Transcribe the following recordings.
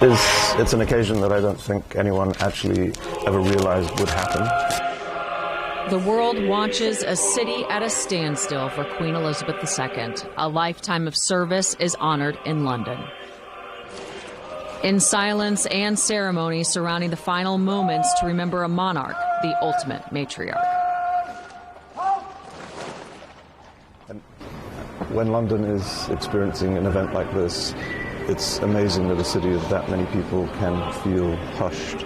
it's an occasion that I don't think anyone actually ever realized would happen. The world watches a city at a standstill for Queen Elizabeth II. A lifetime of service is honored in London. In silence and ceremony surrounding the final moments to remember a monarch, the ultimate matriarch. And when London is experiencing an event like this, it's amazing that a city of that many people can feel hushed.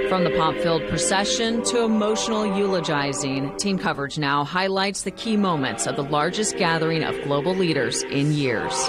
From the pomp-filled procession to emotional eulogizing, team coverage now highlights the key moments of the largest gathering of global leaders in years.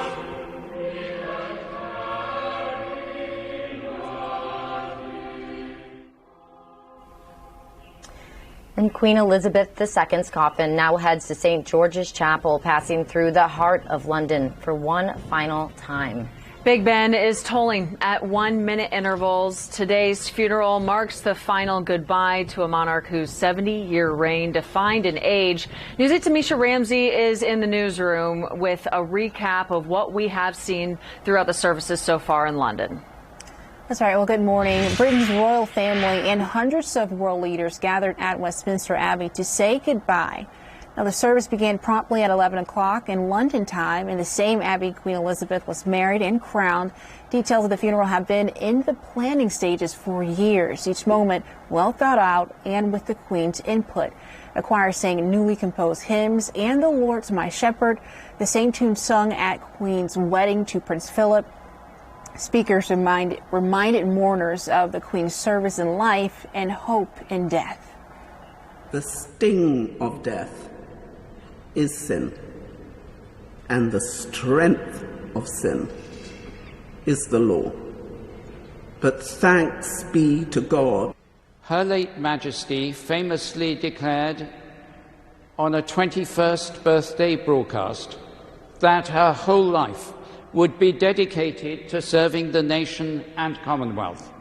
And Queen Elizabeth II's coffin now heads to St. George's Chapel, passing through the heart of London for one final time. Big Ben is tolling at 1-minute intervals. Today's funeral marks the final goodbye to a monarch whose 70-year reign defined an age. News 8's Misha Ramsey is in the newsroom with a recap of what we have seen throughout the services so far in London. That's right. Well, good morning. Britain's royal family and hundreds of world leaders gathered at Westminster Abbey to say goodbye. Now, the service began promptly at 11 o'clock in London time. In the same Abbey, Queen Elizabeth was married and crowned. Details of the funeral have been in the planning stages for years. Each moment well thought out and with the Queen's input. A choir sang newly composed hymns and the Lord's My Shepherd, the same tune sung at Queen's wedding to Prince Philip. Speakers reminded mourners of the Queen's service in life and hope in death. The sting of death is sin, and the strength of sin is the law. But thanks be to God. Her late Majesty famously declared on a 21st birthday broadcast that her whole life would be dedicated to serving the nation and Commonwealth.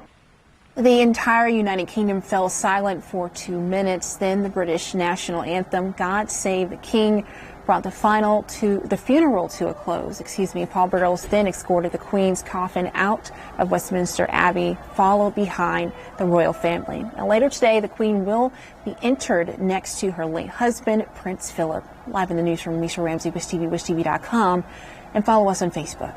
The entire United Kingdom fell silent for 2 minutes. Then the British national anthem, God Save the King, brought the funeral to a close. Paul Burrells then escorted the Queen's coffin out of Westminster Abbey, followed behind the royal family. Now, later today, the Queen will be interred next to her late husband, Prince Philip. Live in the newsroom, Misha Ramsey, WishTV, WishTV.com, and follow us on Facebook.